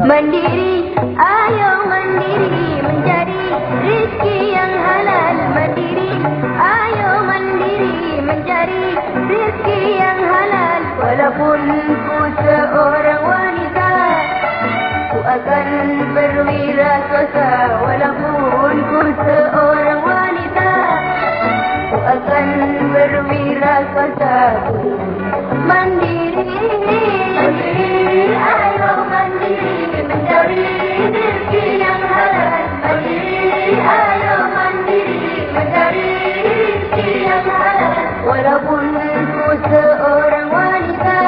Mandiri, ayo mandiri, mencari rezeki yang halal. Mandiri, ayo mandiri, mencari rezeki yang halal. Walaupun ku seorang wanita, ku akan berwirausaha. Walaupun ku seorang wanita, ku akan berwirausaha. Mandiri, mandiri, ayo mandiri, mencari rezeki yang halal. Mandiri, ayo mandiri, mencari rezeki yang halal. Walaupun ku seorang wanita,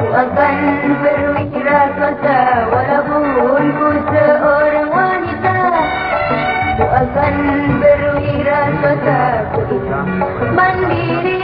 ku akan berwirausaha. Walaupun ku seorang wanita, ku akan berwirausaha. Mandiri.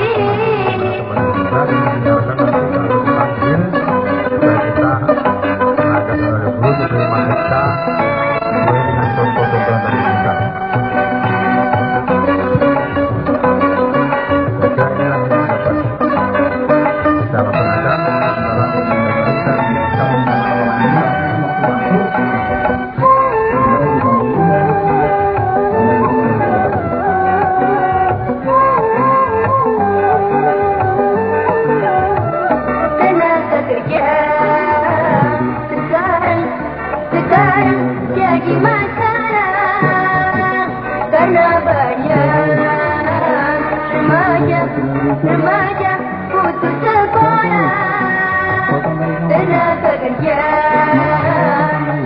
Jadi masalah karena banyak remaja putus sekolah. Tenaga kerja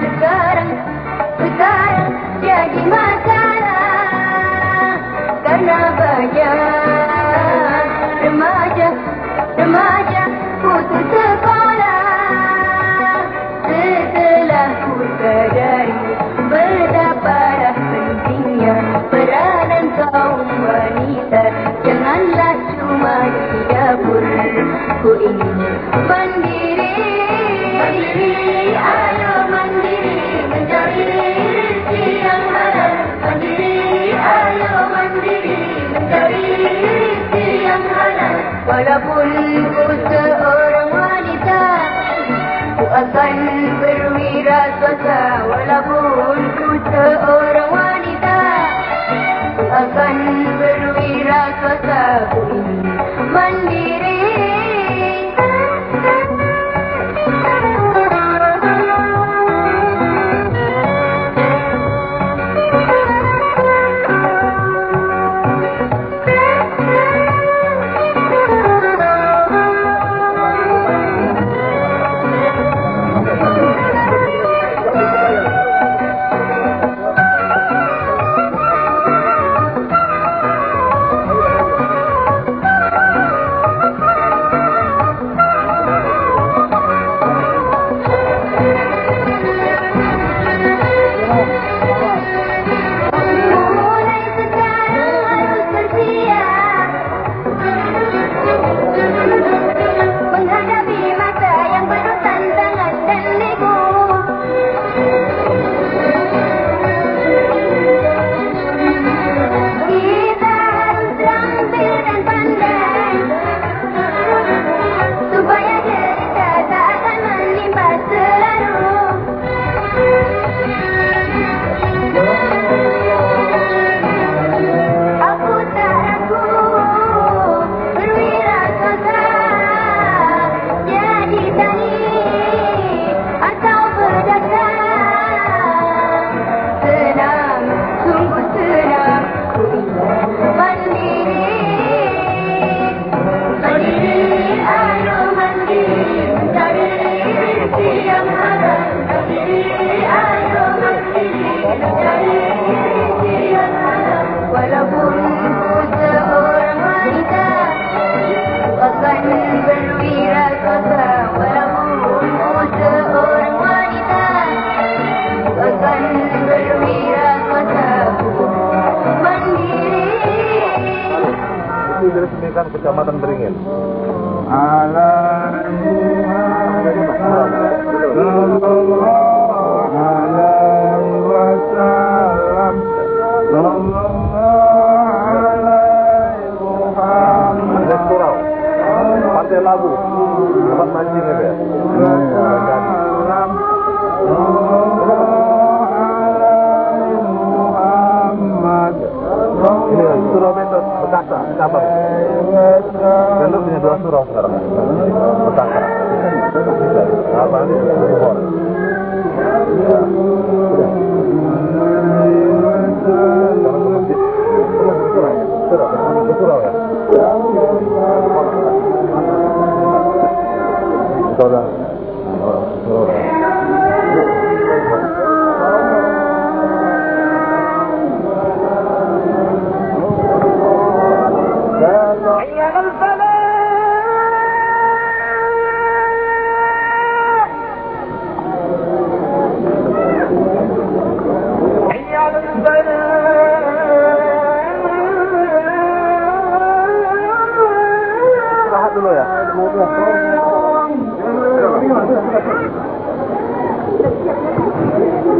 sekarang jadi masalah karena banyak remaja putus sekolah. Setelah ku sadari betapa pentingnya peranan kaum wanita, janganlah cuma di dapur. Ku ingin mandiri, mandiri, ayo mandiri, mencari rezeki yang halal. Mandiri, ayo mandiri, mencari rezeki yang halal. Walaupun ku seorang wanita, ku akan berwirausaha. Walaupun ku seorang wanita, ku akan berwirausaha. Ku ingin mandiri. Lokasi diresmikan Kecamatan Beringin. Surau, Pantai Labu, tempat mancing ya. Ini surau Betot, Bekasa, cabang. Betot punya 2 surau sekarang. Bekasa. Apa ini? Bogor. Ya. Surau ya. Surau. Istirahat dulu ya.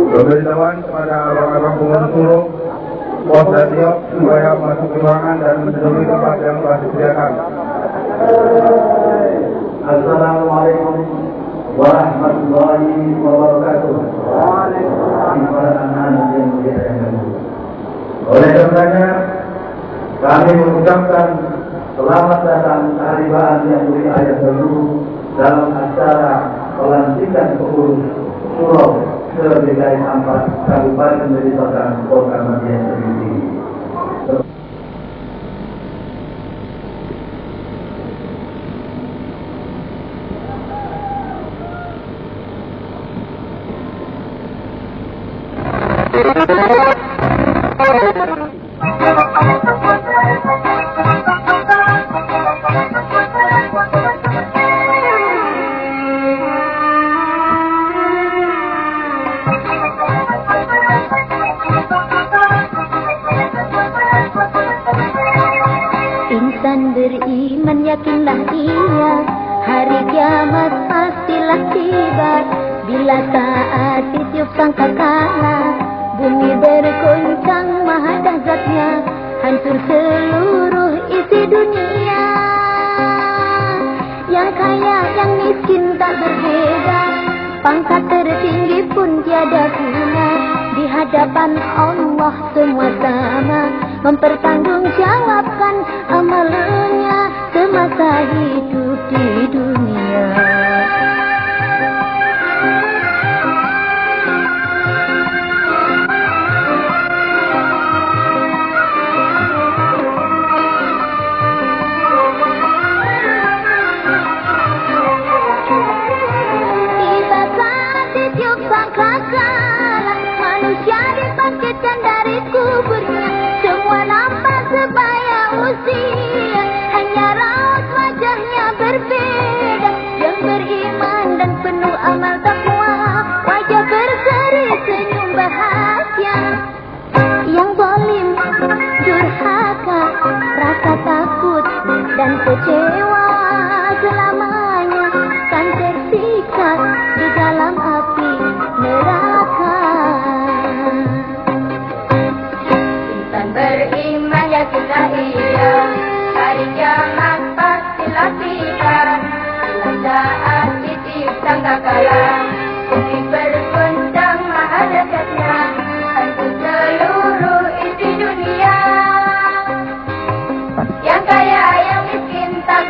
Pemberitahuan kepada abang-abang pengurus suruh pos radio supaya masuk ke ruangan dan menduduki tempat yang telah disediakan. Assalamualaikum warahmatullahi wabarakatuh. Oleh karenanya kami mengucapkan selamat datang kehadiran yang mulia ayat dulu dalam acara pelantikan pengurus surau se-DKI 4 Kabupaten Deli Serdang Kota Madiun Sendiri. Insan beriman yakinlah ia, hari kiamat pastilah tiba. Bila saat ditiup sangkakala, bumi bergoncang maha dahsyatnya, hancur seluruh isi dunia. Yang kaya yang miskin tak berbeda, pangkat tertinggi pun tiada guna. Di hadapan Allah semua sama, mempertanggungjawabkan amalnya semasa hidup di dunia. Tiba saat ditiup sangkakala, manusia dibangkitkan dari kuburnya. Semua nampak sebaya usia, hanya raut wajahnya berbeda. Yang beriman dan penuh amal takwa, wajah berseri senyum bahagia. Yang zalim, durhaka, rasa takut dan kecewa selamanya kan tersiksa di dalam api neraka. Insan beriman yakinlah ia, hari kiamat pastilah tiba. Bila saat ditiup sangkakala, bumi bergoncang maha dahsyatnya, hancur seluruh isi dunia. Yang kaya yang miskin tak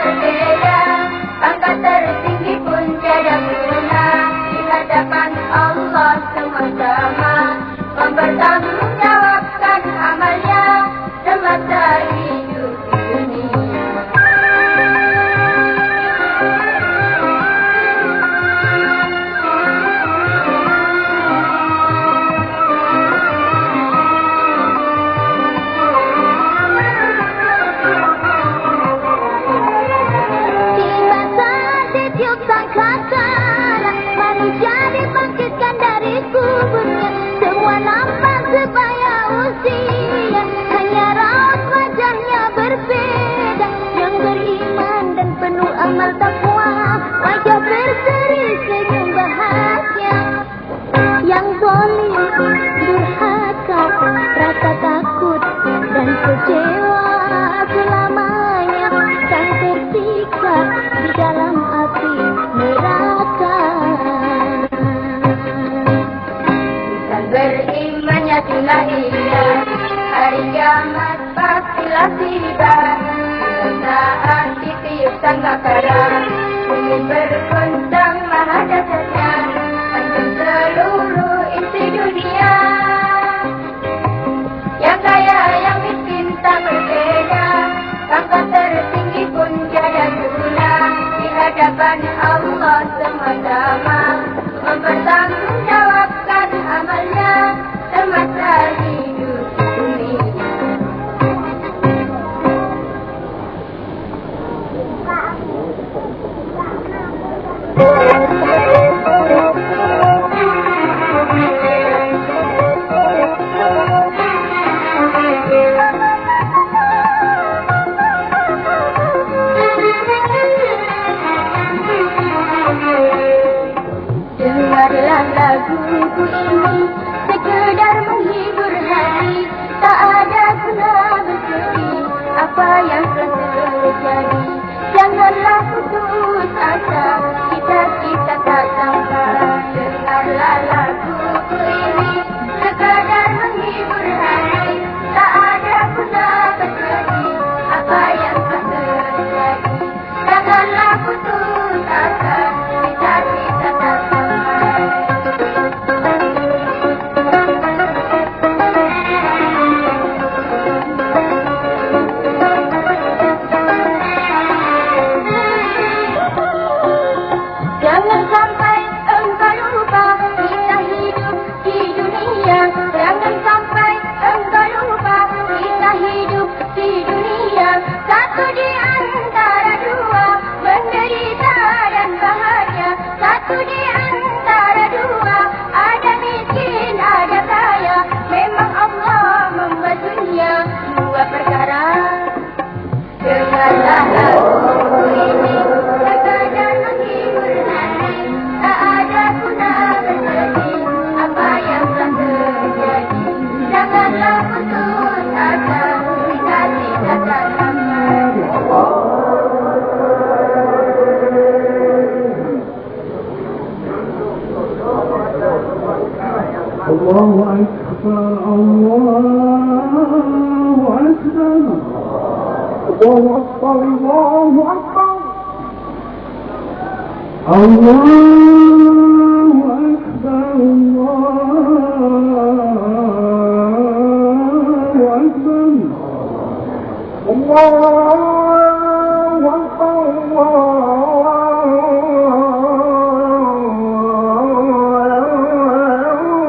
kecewa selamanya, kan tersiksa di dalam api neraka. Dan beriman yakinlah ia, hari kiamat pastilah tiba. Dan saat ditiup sangkakala, bumi bergoncang maha dahsyatnya, hancur seluruh isi dunia. Yang kaya yang miskin tak berbeda, pangkat tertinggi pun tiada guna. Di hadapan Allah sama-sama mempertanggungjawabkan amalnya semasa hidup dunia. Dengarlah laguku ini sekedar menghibur hati, tak ada guna bersedih apa yang telah terjadi. Janganlah putus asa, kita tak sampai. Dengarlah laguku ini sekedar menghibur hati, tak ada guna bersedih apa yang telah terjadi. Janganlah putus asa, kita tak sampai. Jangan sampai engkau lupa kita hidup di dunia. Jangan sampai engkau lupa kita hidup di dunia. Satu di antara dua, menderita dan bahagia. Satu di antara dua, ada miskin, ada kaya. Memang Allah membuat dunia dua perkara. Dengarlah lagu ini sekadar menghibur hati, tak ada guna bersedih apa yang telah terjadi. Janganlah putus asa, kita tak sampai. Allahu Akbar, Allahu Akbar, Allahu Akbar, Allahu Akbar, Allahu Akbar,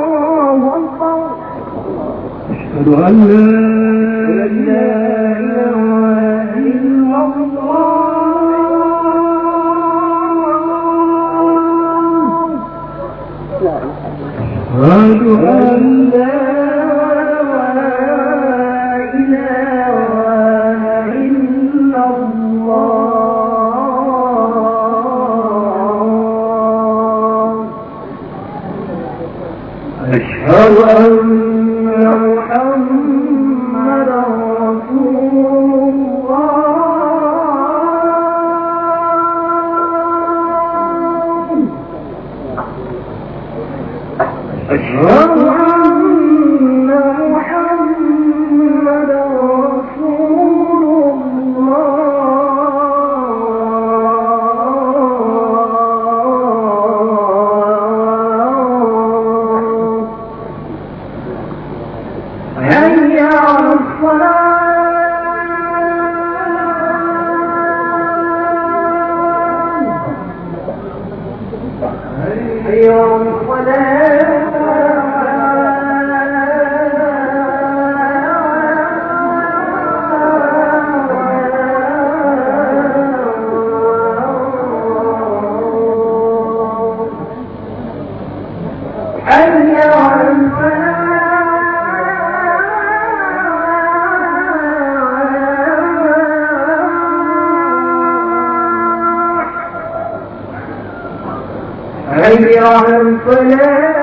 Allahu Akbar, أشهد أن لا إله إلا الله، أشهد أن لا إله إلا الله، أشهد أن محمد رسول الله، أشهد أن محمد رسول الله. حي على الصلاة، حي على الصلاة، حي على الفلاح. حي على الفلاح.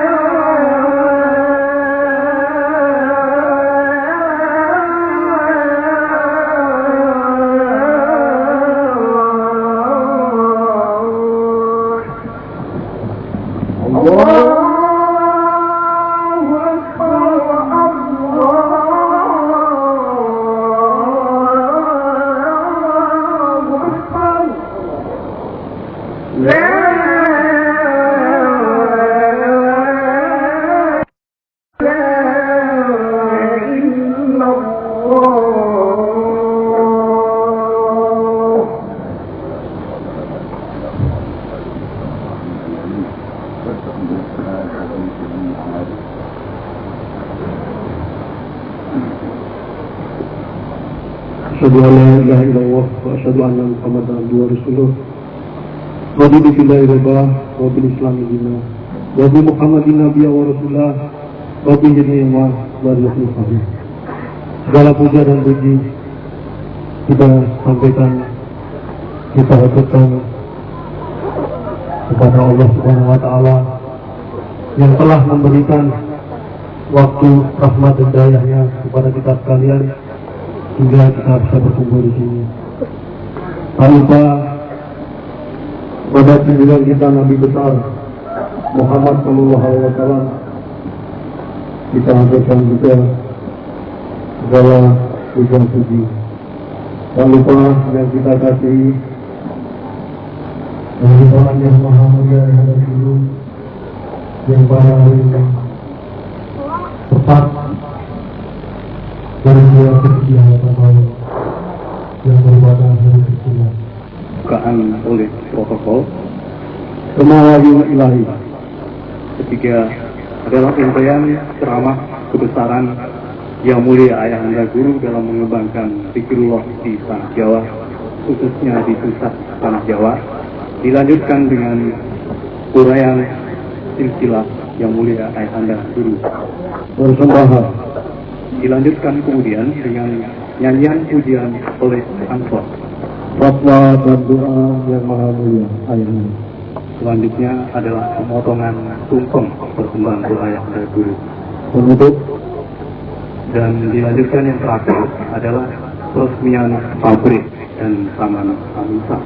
Asyhadu an la ilaha illallah wa asyhadu anna Muhammadan abduhu wa rasuluh. Raditu billahi rabba wa bil islami dinna wa bi Muhammadin nabiyya wa rasulah wa bi jami'il warahmatullahi. Segala puja dan puji kita sampaikan, kita haturkan kepada Allah Subhanahu wa taala yang telah memberikan waktu rahmat dan dayanya kepada kita sekalian hingga kita bisa berkumpul di sini. Tak lupa pada junjungan kita Nabi besar Muhammad Sallallahu Alaihi Wasallam, kita haturkan juga segala puja puji. Tak lupa yang kita kasihi dari orang yang maha mulia yang ada dulu, yang pada hari ini tepat dari dua sisi hadapan yang berbeda dari kecilnya. Bukaan oleh protokol Semawayung Ilahi. Ketiga adalah rangkaian ceramah kebesaran yang mulia Ayahanda Guru dalam mengembangkan zikrullah di tanah Jawa, khususnya di pusat tanah Jawa, dilanjutkan dengan uraian silsilah yang mulia Ayahanda Guru bersembahan. Dilanjutkan kemudian dengan nyanyian pujian oleh ansor, fatwa dan doa yang maha mulia Ayahanda. Selanjutnya adalah pemotongan tumpeng persembahan doa Ayahanda Guru penutup, dan dilanjutkan yang terakhir adalah peresmian pabrik dan taman Anissa.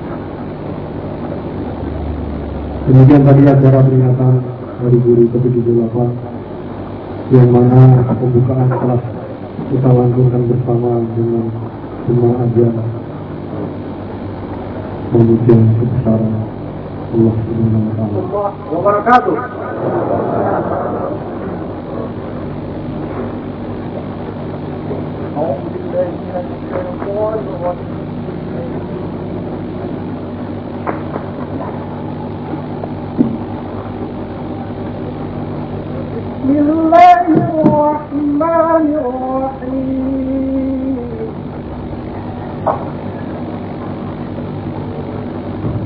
Demikian tadi acara peringatan Hari Guru ke-78 yang mana pembukaan kelas kita langsungkan bersama dengan semua ajar memuji kebesaran Allah Subhanahu wa taala. Wabarakatuh. Bismillahirrahmanirrahim.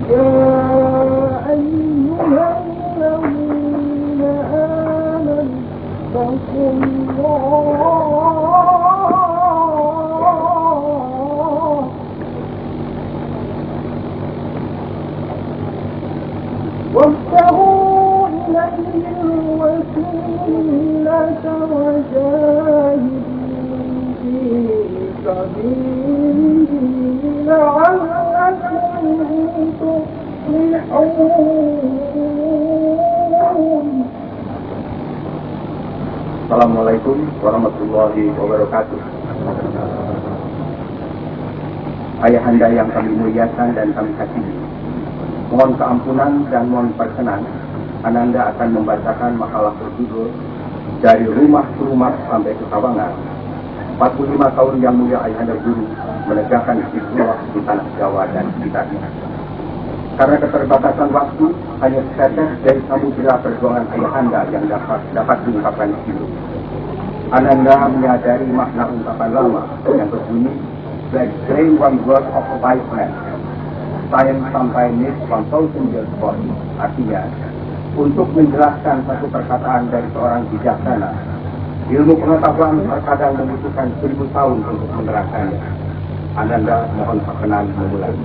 Ya ayyuhalladzina amanu taqullaha وابتغوا إليه الوسيلة وجاهدوا في سبيله لعلكم تفلحون. Assalamualaikum warahmatullahi wabarakatuh. Ayahanda yang kami muliakan dan kami kasihi, mohon keampunan dan mohon perkenan, Ananda akan membacakan makalah berjudul Dari Rumah ke Rumah sampai ke Sawangan, 45 tahun yang mulia Ayahanda Guru menegakkan zikrullah di tanah Jawa dan sekitarnya. Karena keterbatasan waktu, hanya setetes dari samudera perjuangan Ayahanda yang dapat diungkapkan di sini. Ananda menyadari makna ungkapan lama yang berbunyi, "Like saying one word of a wise man, science sampai needs 1,000 years for it." Artinya, untuk menjelaskan satu perkataan dari seorang bijaksana, ilmu pengetahuan terkadang membutuhkan 1000 tahun untuk menerangkannya. Ananda mohon perkenan memulai.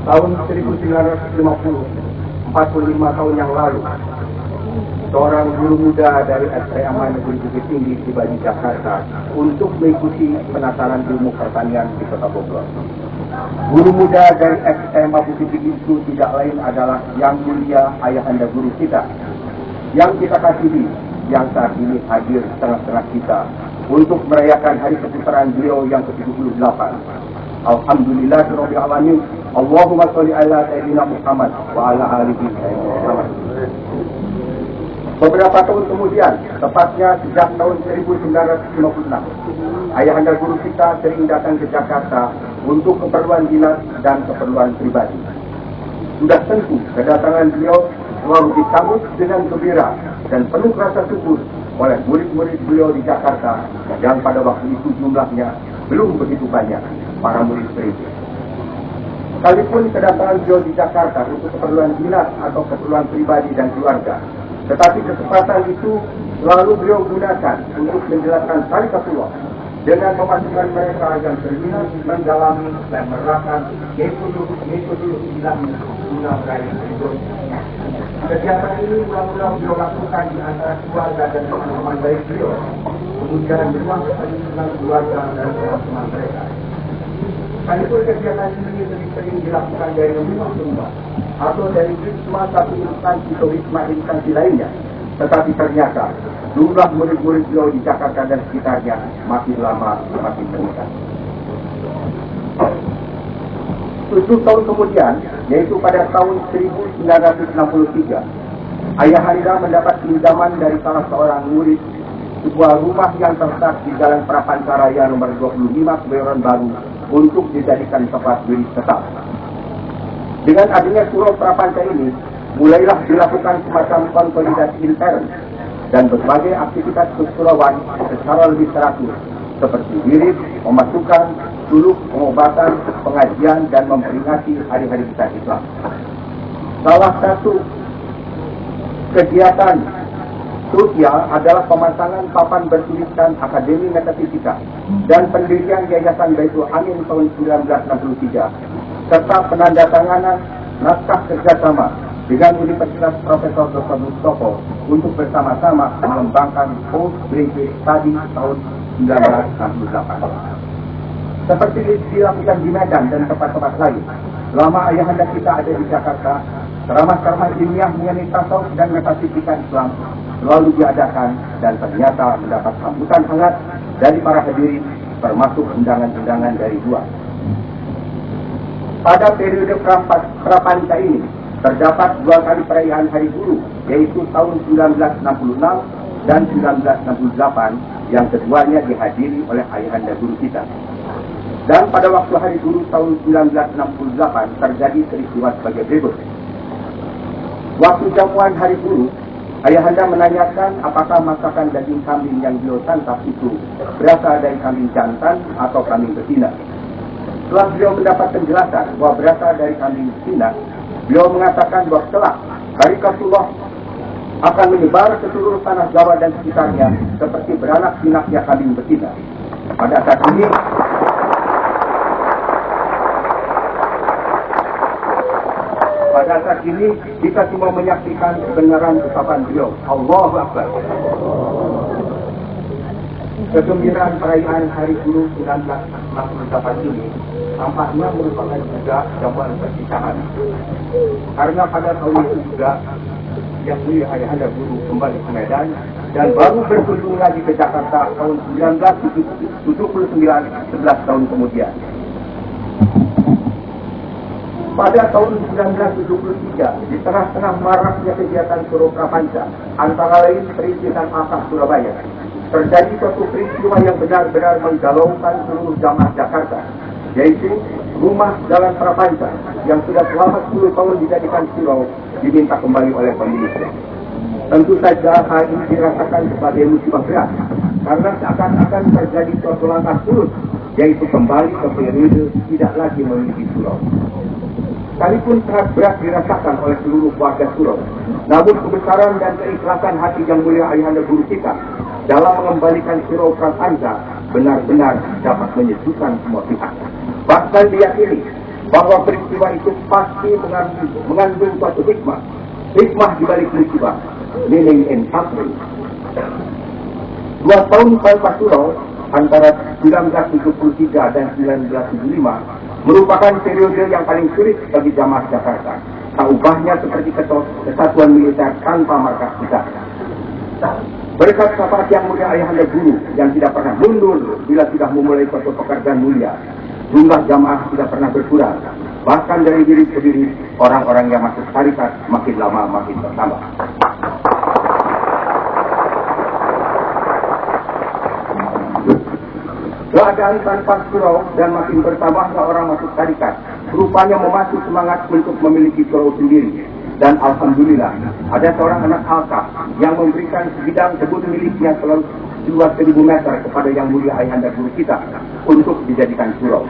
Tahun 1950, 45 tahun yang lalu, seorang guru muda dari SMA Negeri Bukit Tinggi tiba di Jakarta untuk mengikuti penataran ilmu pertanian di Kota Bogor. Guru muda dari SMA Bukit Tinggi itu tidak lain adalah Yang Mulia Ayahanda Guru kita, yang kita kasihi, yang saat ini hadir di tengah-tengah kita untuk merayakan hari kepusaran beliau yang ke-78. Alhamdulillahirabbil alamin. Allahumma sholli ala sayyidina Muhammad wa ala alihi Muhammad. Beberapa tahun kemudian, tepatnya sejak tahun 1956, Ayahanda Guru kita sering datang ke Jakarta untuk keperluan dinas dan keperluan pribadi. Sudah tentu kedatangan beliau selalu disambut dengan gembira dan penuh rasa syukur oleh murid-murid beliau di Jakarta yang pada waktu itu jumlahnya belum begitu banyak para murid perintis. Sekalipun kedatangan beliau di Jakarta untuk keperluan dinas atau keperluan pribadi dan keluarga, tetapi kesempatan itu selalu beliau gunakan untuk menjelaskan Tarikatullah dengan memasukkan mereka yang berminat mendalami dan menerapkan metode ilmu guna meraih hidup. Kegiatan ini mula-mula beliau lakukan di antara keluarga dan teman-teman baik beliau, kemudian berlaku dengan keluarga dan teman-teman mereka. Sekalipun kegiatan ini lebih sering dilakukan dari rumah atau dari wisma satu instansi atau wisma instansi lainnya, tetapi ternyata jumlah murid-murid beliau di Jakarta dan sekitarnya makin lama makin meningkat. 7 tahun kemudian, yaitu pada tahun 1963, Ayahandra mendapat pinjaman dari salah seorang murid sebuah rumah yang terletak di Jalan Prapancaraya nomor 25 Kebayoran Baru untuk dijadikan tempat diri tetap. Dengan adanya surau Prapanca ini, mulailah dilakukan semacam konsolidasi intern dan berbagai aktivitas kesurauan secara lebih teratur, seperti wirid, pemasukan, suluk, pengobatan, pengajian, dan memperingati hari-hari besar Islam. Salah satu kegiatan sosial adalah pemasangan papan bertuliskan Akademi Metafisika dan pendirian Yayasan Baitul Amin tahun 1963, serta penandatanganan naskah kerjasama dengan Universitas Profesor Dr. Mustopo untuk bersama-sama mengembangkan Postgraduate Study tahun 1968. Seperti dilakukan di Medan dan tempat-tempat lain, selama ayahanda kita ada di Jakarta, ceramah-ceramah ilmiah mengenai tasawuf dan metafisika Islam selalu diadakan dan ternyata mendapat sambutan hangat dari para hadirin, termasuk undangan-undangan dari luar. Pada periode Prapanca ini, terdapat 2 kali perayaan Hari Guru, yaitu tahun 1966 dan 1968, yang keduanya dihadiri oleh ayahanda guru kita. Dan pada waktu Hari Guru tahun 1968 terjadi peristiwa sebagai berikut. Waktu jamuan Hari Guru, ayahanda menanyakan apakah masakan daging kambing yang beliau santap itu berasal dari kambing jantan atau kambing betina. Setelah beliau mendapat penjelasan bahwa berasal dari kambing betina, beliau mengatakan bahwa kelak Tarikatullah akan menyebar ke seluruh tanah Jawa dan sekitarnya seperti beranak pinaknya kambing betina. Pada saat ini kita semua menyaksikan kebenaran ucapan beliau. Allahu Akbar. Kegembiraan perayaan Hari Guru 1968 ini tampaknya merupakan juga jamuan perpisahan. Karena pada tahun itu juga yang mulia ayahanda guru kembali ke Medan dan baru berkunjung lagi ke Jakarta tahun 1979, 11 tahun kemudian. Pada tahun 1973, di tengah-tengah maraknya kegiatan Surau Prapanca, antara lain perintisan Asah Surabaya, terjadi suatu peristiwa yang benar-benar menggalaukan seluruh jamaah Jakarta, yaitu rumah Jalan Prapanca yang sudah selama 10 tahun dijadikan surau diminta kembali oleh pemiliknya. Tentu saja hal ini dirasakan sebagai musibah berat, karena seakan-akan terjadi suatu langkah surut, yaitu kembali ke periode tidak lagi memiliki surau. Sekalipun sangat berat dirasakan oleh seluruh warga surau, namun kebesaran dan keikhlasan hati yang mulia ayahanda guru kita dalam mengembalikan surau Prapanca benar-benar dapat menyejukkan semua pihak. Bahkan diyakini bahwa peristiwa itu pasti mengandung suatu hikmah di balik musibah, meaning and suffering. 2 tahun Palpa Surau antara 1973 dan 1975 merupakan periode yang paling sulit bagi jamaah Jakarta. Tak ubahnya seperti kesatuan militer tanpa markas besar. Berkat syafaat yang mulia ayahanda guru yang tidak pernah mundur bila sudah memulai suatu pekerjaan mulia, jumlah jamaah tidak pernah berkurang. Bahkan dari diri ke diri, orang-orang yang masuk tarikat makin lama makin bertambah. Keadaan tanpa surau dan makin bertambahnya orang masuk tarikat rupanya memacu semangat untuk memiliki surau sendiri. Dan alhamdulillah ada seorang anak alkaf yang memberikan sebidang kebun miliknya seluas 2.000 meter kepada Yang Mulia Ayahanda Guru kita untuk dijadikan surau.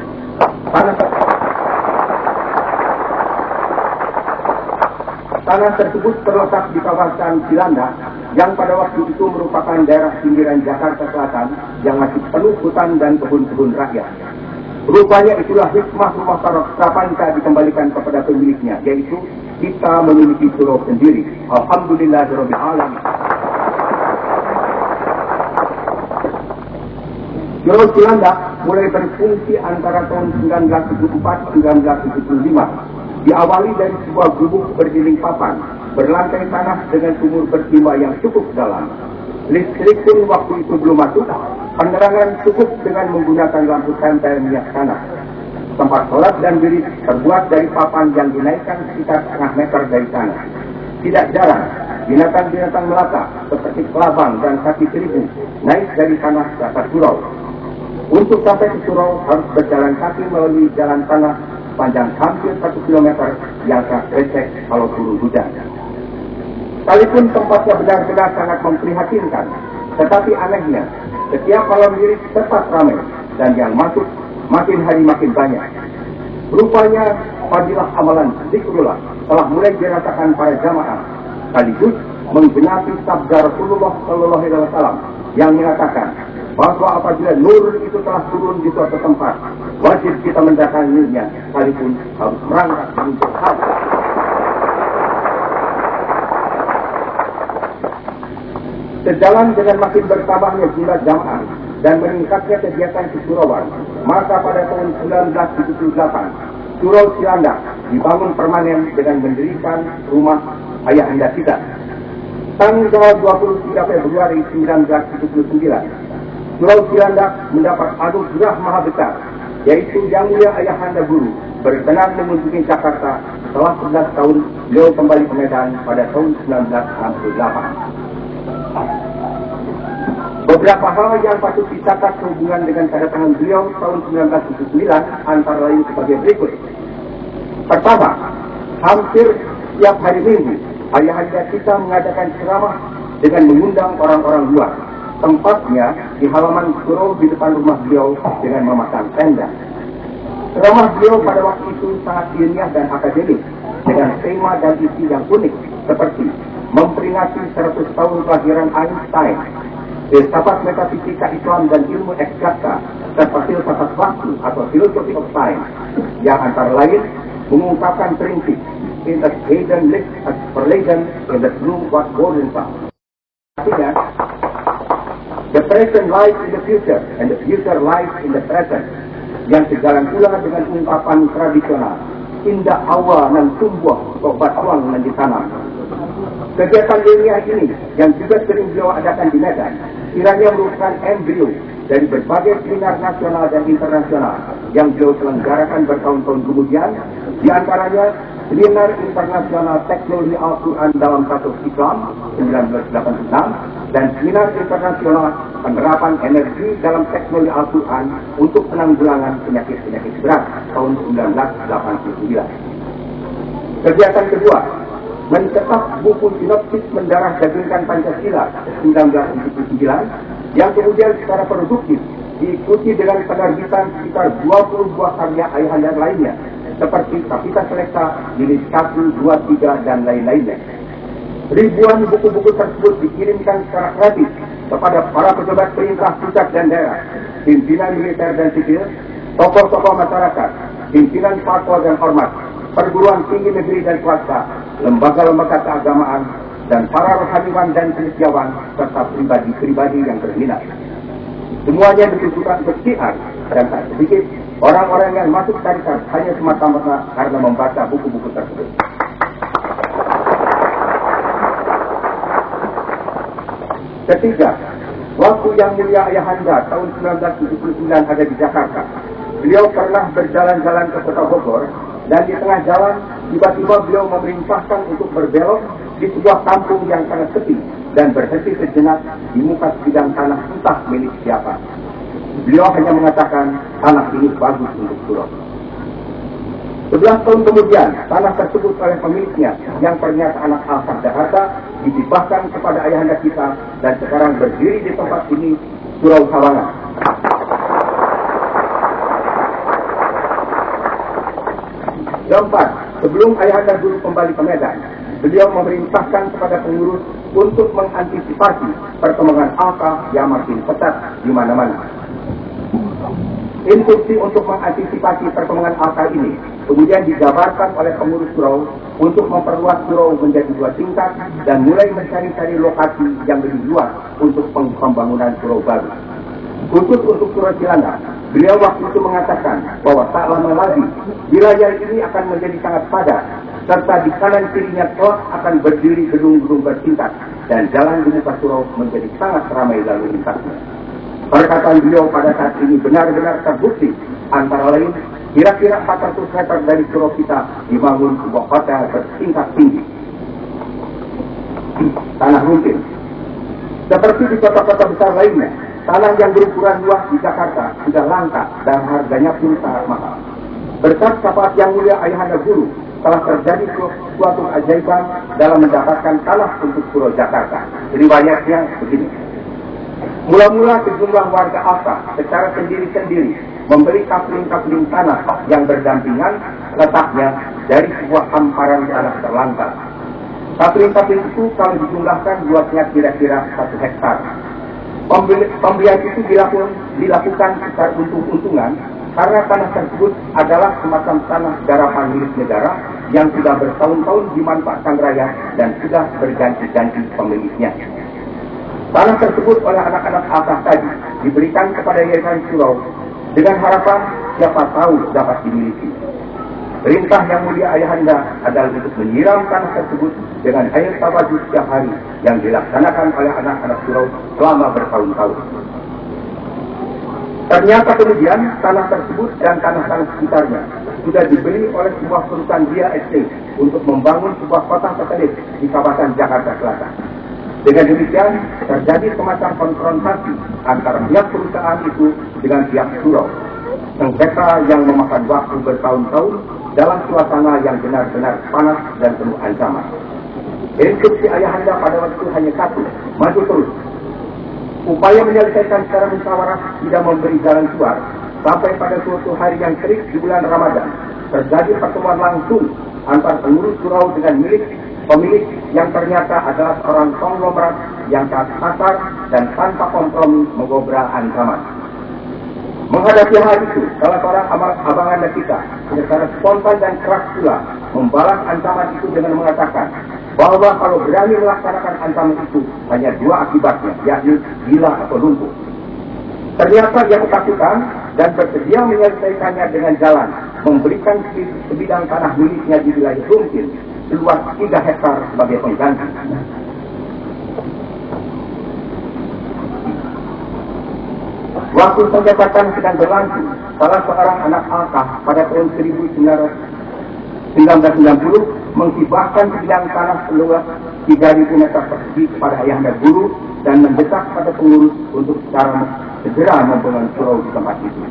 Tanah tersebut terletak di kawasan Cilandak yang pada waktu itu merupakan daerah pinggiran Jakarta Selatan yang masih penuh hutan dan kebun-kebun rakyat. Rupanya itulah hikmah rumah Prapanca dikembalikan kepada pemiliknya, yaitu kita memiliki surau sendiri. Alhamdulillahirabbil alamin. Surau Cilandak mulai berfungsi antara tahun 1974-1975. Diawali dari sebuah gubuk berdinding papan, berlantai tanah dengan sumur bertimba yang cukup dalam. Listrik pun waktu itu belum masuk, penerangan cukup dengan menggunakan lampu senter minyak tanah. Tempat sholat dan bilik terbuat dari papan yang dinaikkan sekitar setengah meter dari tanah. Tidak jarang, binatang-binatang melata seperti kelabang dan sapi seribu naik dari tanah ke atas surau. Untuk sampai ke surau harus berjalan kaki melalui jalan tanah panjang hampir 1 kilometer yang sangat becek kalau turun hujan. Sekalipun tempatnya benar-benar sangat memprihatinkan, tetapi anehnya, setiap malam wirid tetap ramai dan yang masuk makin hari makin banyak. Rupanya fadilah amalan zikrullah telah mulai dirasakan para jamaah, sekaligus menggenapi sabda Rasulullah SAW yang mengatakan bahwa apabila nur itu telah turun di suatu tempat, wajib kita mendatanginya, sekalipun harus merangkak untuk harta. Sejalan dengan makin bertambahnya jumlah jamaah dan meningkatnya kegiatan kesurauan, maka pada tahun 1978, Surau Cilandak dibangun permanen dengan mendirikan rumah ayahanda kita. Tanggal 23 Februari 1979, Surau Cilandak mendapat anugerah maha besar, yaitu Yang Mulia Ayahanda Guru berkenan mengunjungi Jakarta setelah 11 tahun beliau kembali ke Medan pada tahun 1968. Beberapa hal yang patut dicatat sehubungan dengan kedatangan beliau tahun 1979 antara lain sebagai berikut. Pertama, hampir setiap hari Minggu, ayahanda kita mengadakan ceramah dengan mengundang orang-orang luar. Tempatnya di halaman surau di depan rumah beliau dengan memasang tenda. Ceramah beliau pada waktu itu sangat ilmiah dan akademis dengan tema dan isi yang unik seperti memperingati 100 tahun kelahiran Einstein, filsafat metafisika Islam dan ilmu eksaktisa serta filsafat waktu atau philosophy of time yang antara lain mengungkapkan prinsip in the hidden lives as per legend in the true what golden found. Artinya, the present lies in the future, and the future lies in the present. Yang sejalan pula dengan ungkapan tradisional, indah awal nan tumbuh, obat tuang nan ditanam. Kegiatan ilmiah ini, yang juga sering beliau adakan di Medan, kiranya merupakan embrio dari berbagai seminar nasional dan internasional yang beliau selenggarakan bertahun-tahun kemudian, di antaranya Seminar Internasional Teknologi Al-Quran dalam Kasus Islam 1986 dan Seminar Internasional Penerapan Energi dalam Teknologi Al-Quran untuk penanggulangan penyakit-penyakit berat tahun 1989. Kegiatan kedua, mencetak buku sinopsis mendarah dagingkan Pancasila 1979 yang kemudian secara produktif diikuti dengan penerbitan sekitar 20 buah karya ayahanda lainnya seperti Kapita Selekta, Jilid 1, 2, 3, dan lain-lainnya. Ribuan buku-buku tersebut dikirimkan secara gratis kepada para pejabat perintah pusat dan daerah, pimpinan militer dan sipil, tokoh-tokoh masyarakat, pimpinan parpol dan ormas, perguruan tinggi negeri dan swasta, lembaga-lembaga keagamaan, dan para rohaniwan dan cendekiawan, serta pribadi-pribadi yang berminat. Semuanya ditujukan untuk syiar dan tak sedikit orang-orang yang masuk tarikat hanya semata-mata karena membaca buku-buku tersebut. Ketiga, waktu Yang Mulia Ayahanda tahun 1979 ada di Jakarta, beliau pernah berjalan-jalan ke kota Bogor dan di tengah jalan tiba-tiba beliau memerintahkan untuk berbelok di sebuah kampung yang sangat sepi dan berhenti sejenak di muka sebidang tanah entah milik siapa. Beliau hanya mengatakan tanah ini bagus untuk surau. 11 tahun kemudian, tanah tersebut oleh pemiliknya yang ternyata anak Al-Jakarta ditibahkan kepada ayahanda kita dan sekarang berdiri di tempat ini, Surau Sawangan. Keempat, sebelum ayahanda guru kembali ke Medan, beliau memerintahkan kepada pengurus untuk mengantisipasi perkembangan angka yang makin ketat di mana-mana. Instruksi untuk mengantisipasi perkembangan angka ini kemudian dijabarkan oleh pengurus surau untuk memperluas surau menjadi 2 tingkat dan mulai mencari-cari lokasi yang lebih luas untuk pembangunan surau baru. Khusus untuk Surau Cilandak, beliau waktu itu mengatakan bahwa tak lama lagi wilayah ini akan menjadi sangat padat, serta di kanan kirinya kelak akan berdiri gedung-gedung bertingkat dan jalan di muka surau menjadi sangat ramai lalu lintasnya. Perkataan beliau pada saat ini benar-benar terbukti, antara lain kira-kira 400 meter dari surau kita dibangun sebuah kota bertingkat tinggi. Tanah rumpin. Seperti di kota-kota besar lainnya, tanah yang berukuran luas di Jakarta sudah langka dan harganya pun sangat mahal. Berkat syafaat yang mulia ayahanda guru, telah terjadi suatu keajaiban dalam mendapatkan tanah untuk Surau Jakarta. Riwayatnya begini. Mula-mula sejumlah warga asal secara sendiri-sendiri membeli kapling-kapling tanah yang berdampingan letaknya dari sebuah hamparan tanah terlantar. Kapling-kapling itu kalau dijumlahkan luasnya kira-kira 1 hektar. Pembelian itu dilakukan secara untung-untungan karena tanah tersebut adalah semacam tanah garapan milik negara yang sudah bertahun-tahun dimanfaatkan rakyat dan sudah berganti-ganti pemiliknya. Tanah tersebut oleh anak-anak asah tadi diberikan kepada Yayasan Surau dengan harapan siapa tahu dapat dimiliki. Perintah yang mulia ayahanda adalah untuk menyiram tanah tersebut dengan air tawaduk setiap hari yang dilaksanakan oleh anak-anak surau selama bertahun-tahun. Ternyata kemudian tanah tersebut dan tanah-tanah sekitarnya sudah dibeli oleh sebuah perusahaan Dia Estate untuk membangun sebuah kota satelit di kawasan Jakarta Selatan. Dengan demikian terjadi semacam konfrontasi antara pihak perusahaan itu dengan pihak surau. Sengketa yang memakan waktu bertahun-tahun dalam suasana yang benar-benar panas dan penuh ancaman. Instruksi ayahanda pada waktu itu hanya satu, maju terus. Upaya menyelesaikan secara musyawarah tidak memberi jalan keluar, sampai pada suatu hari yang terik di bulan Ramadan, terjadi pertemuan langsung antara pengurus surau dengan pemilik yang ternyata adalah seorang konglomerat yang kasar dan tanpa kompromi mengobrol ancaman. Menghadapi hal itu, salah seorang abang-abang kita secara spontan dan keras pula membalas ancaman itu dengan mengatakan bahwa kalau berani melaksanakan ancaman itu hanya 2 akibatnya, yakni gila atau lumpuh. Ternyata ia ketakutan dan bersedia menyelesaikannya dengan jalan memberikan sebidang tanah miliknya di wilayah Rumpin seluas 3 hektar sebagai pengganti. Waktu penjabatan sedang berlangsung, salah seorang anak angkat pada tahun 1990 menghibahkan sebidang tanah seluas 3.000 meter persegi kepada ayahanda guru dan mendesak pada pengurus untuk segera membangun surau di tempat itu.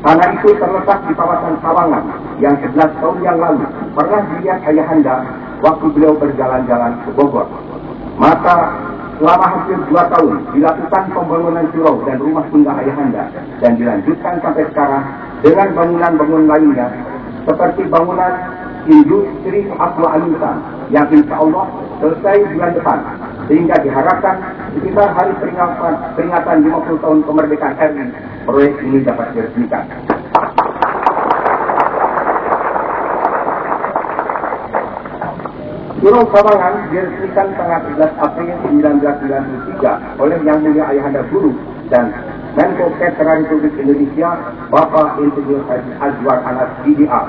Tanah itu terletak di kawasan Sawangan yang 11 tahun yang lalu pernah dilihat ayahanda waktu beliau berjalan-jalan ke Bogor. Maka selama hampir 2 tahun dilakukan pembangunan surau dan rumah singgah ayahanda dan dilanjutkan sampai sekarang dengan bangunan-bangunan lainnya seperti bangunan industri Aqua Alintan yang insya Allah selesai bulan depan, sehingga diharapkan sekitar hari peringatan 50 tahun kemerdekaan RI proyek ini dapat diresmikan. Surau Sawangan diresmikan tanggal 11 April 1993 oleh Yang Mulia Ayahanda Guru dan Menko Kesra Republik Indonesia Bapak Insinyur Haji Azwar Anas DDA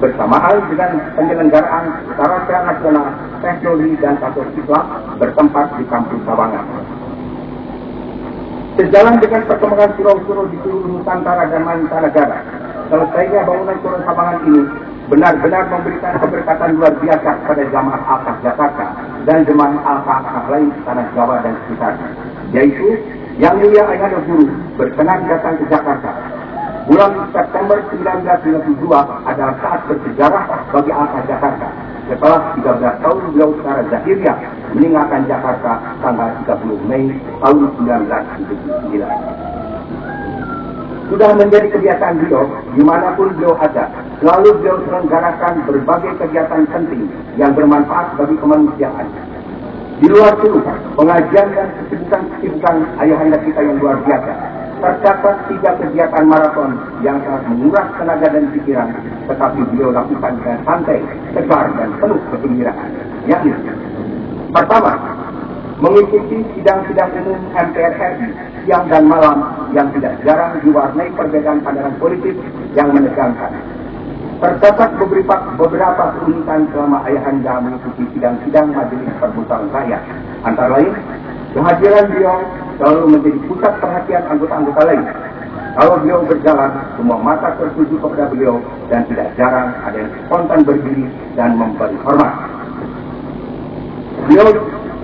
bersamaan dengan penyelenggaraan Sarana Nasional Teknologi dan Kasus Islam bertempat di kampus Sawangan. Sejalan dengan perkembangan surau-surau di seluruh Nusantara dan mancanegara, selesainya bangunan Surau Sawangan ini benar-benar memberikan keberkatan luar biasa kepada jamaah Al-Qaf Jakarta dan jemaah Al-Qaf lain di tanah Jawa dan sekitarnya, yaitu Yang Mulia Ayahanda Guru berkenan datang ke Jakarta. Bulan September 1992 adalah saat bersejarah bagi Al-Qaf Jakarta. Setelah 13 tahun beliau secara zahiriah meninggalkan Jakarta tanggal 30 Mei tahun 1979. Sudah menjadi kebiasaan beliau, dimanapun beliau ada, selalu beliau selenggarakan berbagai kegiatan penting yang bermanfaat bagi kemanusiaan. Di luar itu, pengajian dan kesibukan ayahanda kita yang luar biasa. Tercatat 3 kegiatan maraton yang sangat menguras tenaga dan pikiran, tetapi beliau lakukan dengan santai, tegar, dan penuh kegembiraan. Yakni, pertama, mengikuti sidang-sidang umum MPR RI siang dan malam yang tidak jarang diwarnai perbedaan pandangan politik yang menegangkan. Terdapat beberapa keunikan selama ayahanda mengikuti sidang-sidang Majelis Permusawaratan Rakyat. Antara lain, kehadiran beliau selalu menjadi pusat perhatian anggota-anggota lain. Kalau beliau berjalan, semua mata tertuju kepada beliau dan tidak jarang ada yang spontan berdiri dan memberi hormat. Beliau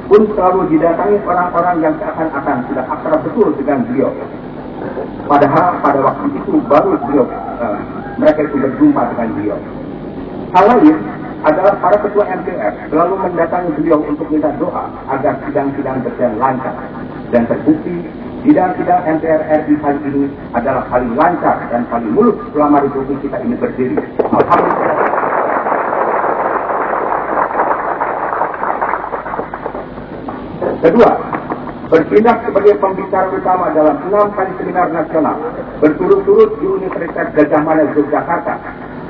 pun selalu didatangi orang-orang yang seakan-akan sudah akrab betul dengan beliau. Padahal pada waktu itu baru mereka itu berjumpa dengan beliau. Hal lain adalah para ketua MPR selalu mendatangi beliau untuk minta doa agar sidang-sidang berjalan lancar. Dan terbukti, sidang-sidang MPR RI kali ini adalah paling lancar dan paling mulus selama Republik kita ini berdiri. Alhamdulillah. Kedua, bertindak sebagai pembicara utama dalam 6 kali seminar nasional berturut-turut di Universitas Gadjah Mada Yogyakarta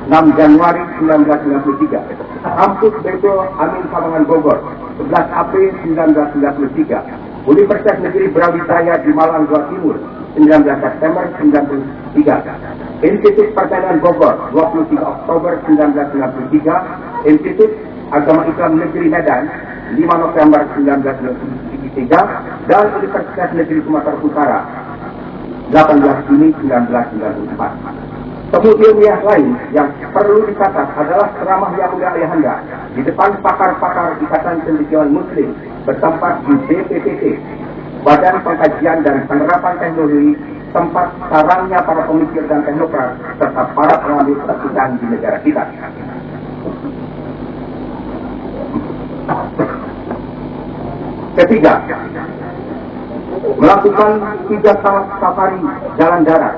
6 Januari 1993, Kampus Beto Amin Sabangan Bogor 11 April 1993, Universitas Negeri Brawijaya di Malang Jawa Timur 19 September 1993, Institut Pertanian Bogor 23 Oktober 1993, Institut Agama Islam Negeri Medan 5 November 1993, dan Universitas Negeri Sumatera Utara 18 Juni 1994. Temu ilmiah lain yang perlu dicatat adalah ceramah yang mulia ayahanda di depan pakar-pakar Ikatan Cendekiawan Muslim bertempat di BPPT, Badan Pengkajian dan Penerapan Teknologi, tempat sarangnya para pemikir dan teknokrat serta para pengambil keputusan di negara kita. Ketiga, melakukan 3 safari jalan darat.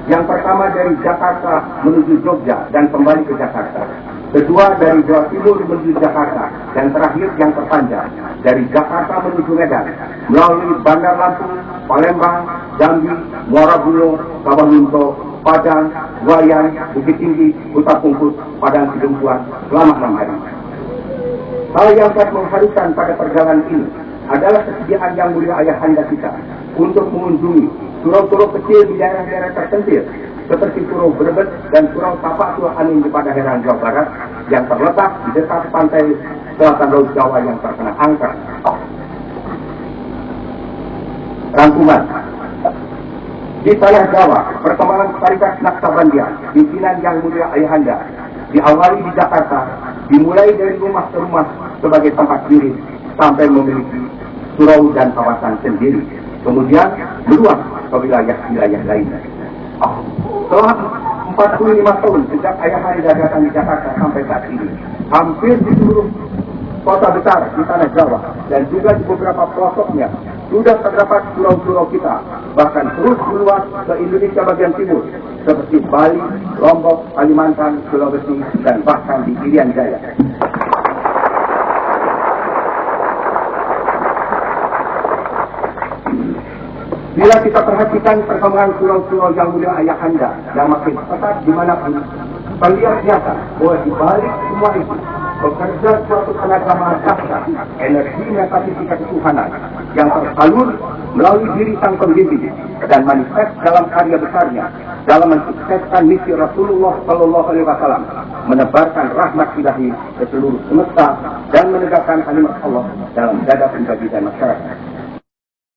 Yang pertama dari Jakarta menuju Jogja dan kembali ke Jakarta. Kedua dari Jawa Timur menuju Jakarta. Dan terakhir yang terpanjang dari Jakarta menuju Medan melalui Bandar Lampung, Palembang, Jambi, Muara Bungo, Sawalunto, Padang, Wayan, Bukit Tinggi, Kota Pungkus, Padang Sidempuan selama 6 hari. Hal yang sangat mengharukan pada perjalanan ini adalah kesediaan yang mulia ayahanda kita untuk mengunjungi surau-surau kecil di daerah-daerah terpencil seperti Surau Brebes dan Surau Tapak Tua Anin di Padaherang, Jawa Barat yang terletak di dekat pantai selatan Laut Jawa yang terkena angker. Rangkuman. Di tanah Jawa, perkembangan Tarikat Naksabandia, pimpinan yang mulia ayahanda, diawali di Jakarta, dimulai dari rumah ke rumah sebagai tempat diri sampai memiliki surau dan kawasan sendiri. Kemudian meluas ke wilayah-wilayah lainnya. Setelah 45 tahun sejak ayahanda datang di Jakarta sampai saat ini, hampir di seluruh kota besar di tanah Jawa dan juga di beberapa pelosoknya sudah terdapat surau-surau kita, bahkan terus meluas ke Indonesia bagian timur seperti Bali, Lombok, Kalimantan, Sulawesi, dan bahkan di Irian Jaya. Bila kita perhatikan perkembangan surau-surau yang mulia ayahanda yang makin pesat dimanapun, terlihat nyata bahwa di balik semua itu bekerja suatu tenaga maha dahsyat, energi metafisika ketuhanan yang tersalur melalui diri sang pembimbing dan manifest dalam karya besarnya dalam mensukseskan misi Rasulullah Sallallahu Alaihi Wasallam, menebarkan rahmat ilahi ke seluruh semesta dan menegakkan kalimat Allah dalam dada pribadi dan masyarakat.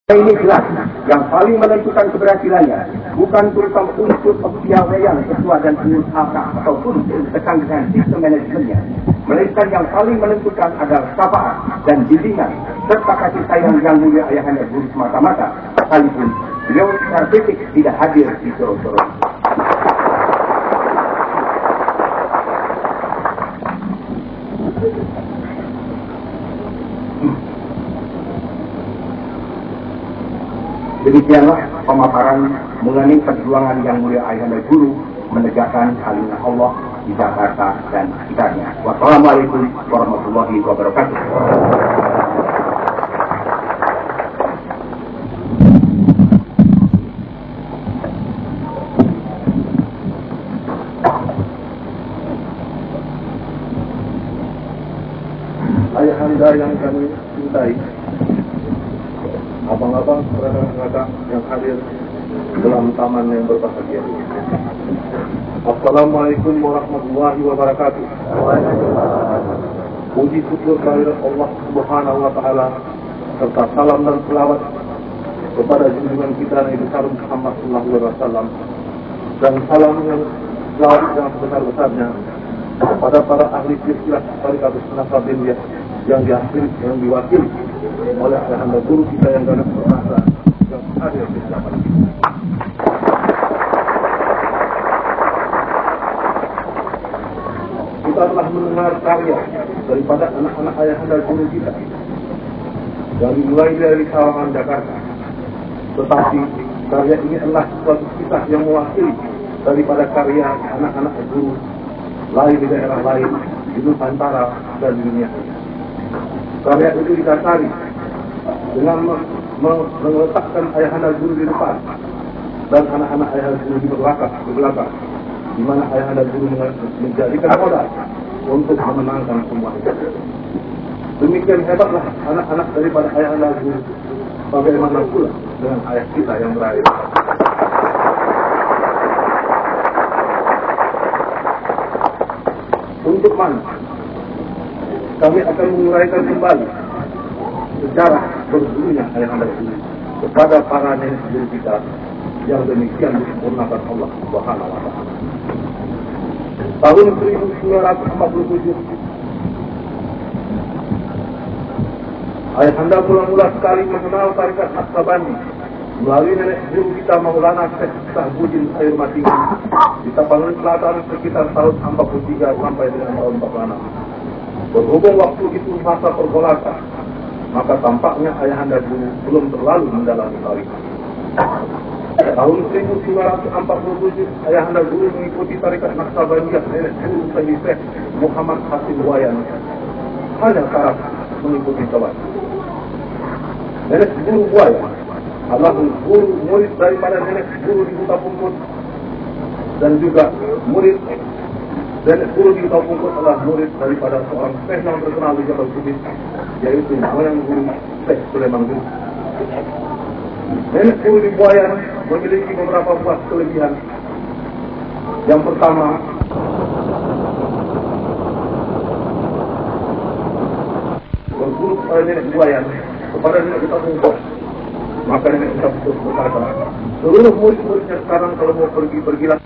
Ini jelas, yang paling menentukan keberhasilannya bukan berupa unsur kepiawaian ketua dan pengurus akar ataupun ketangguhan sistem manajemennya, melainkan yang paling menentukan adalah syafaat dan bimbingan serta kasih sayang yang mulia ayahanda guru semata-mata, sekalipun beliau secara fisik tidak hadir di surau-surau. Demikianlah pemaparan mengenai perjuangan yang mulia Ayahanda Guru menegakkan kalimat Allah di Jakarta dan sekitarnya. Wassalamualaikum warahmatullahi wabarakatuh. Ayahanda yang kami cintai, abang-abang, saudara-saudara yang hadir dalam taman yang berbahagia ini. Assalamualaikum warahmatullahi wabarakatuh. Puji syukur kehadirat Allah Subhanahu wa taala serta salam dan selawat kepada junjungan kita Nabi besar Muhammad sallallahu alaihi wasallam, dan salam yang selawat yang sebesar-besarnya kepada para ahli silsilah Tariqatus Nasabaniyah yang diwakili oleh Ayahanda Guru kita yang ganas perkasa yang hadir di hadapan kita. Kita telah mendengar karya daripada anak-anak Ayahanda Guru kita yang dimulai dari Sawangan, Jakarta. Tetapi karya ini adalah suatu kisah yang mewakili daripada karya anak-anak guru lain di daerah lain di Nusantara dan di dunia. Karya itu didasari dengan meletakkan Ayahanda Guru di depan dan anak-anak Ayahanda Guru di belakang, di mana Ayahanda Guru menjadikan modal untuk memenangkan semua itu. Demikian hebatlah anak-anak daripada Ayahanda Guru, bagaimana pula dengan ayah kita yang berada. Untuk mana kami akan menguraikan kembali sejarah berdulunya Ayahanda Guru kepada para nenek guru kita yang demikian disempurnakan Allah Subhanahu wa taala. Tahun 1947 Ayahanda mula-mula sekali mengenal tarikat Naksabandi melalui nenek guru kita Maulana Syekh Sahbudin Sayur Matinggi di Tapanuli Selatan sekitar tahun 43 sampai dengan tahun 46. Berhubung waktu itu masa pergolakan, maka tampaknya Ayahanda Guru belum terlalu mendalami tarikat. Tahun 1947 Ayahanda Guru mengikuti tarikat Naksabandiyah nenek guru Syekh Muhammad Hasim Wayan hanya syarat mengikuti sholat. Nenek guru Wayan adalah guru murid daripada nenek guru di Huta Pungkut, dan juga murid nenek guru di Huta Pungkut adalah murid daripada seorang syekh yang terkenal di Jabal Kubis, yaitu moyang guru Syekh Sulaiman Guru. Nenek guru di Buayan memiliki beberapa buah kelebihan. Yang pertama, berguru kepada nenek Buayan kepada nenek Huta Pungkut, maka nenek Huta Pungkut berkata, seluruh murid-muridnya sekarang kalau mau pergilah.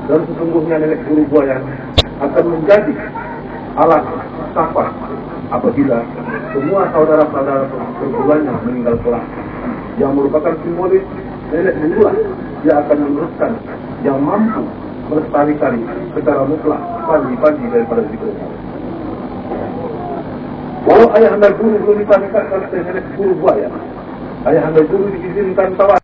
Dan sesungguhnya nenek guru Buayan akan menjadi alat syafaat apabila semua saudara-saudara perguruannya meninggal kelak, yang merupakan simbolis nenek gurulah dia akan meneruskan yang mampu melestarikan secara mutlak panji-panji daripada zikir. Walau Ayahanda Guru belum ditanyakan oleh nenek guru Buayan, Ayahanda Guru diizinkan tawaf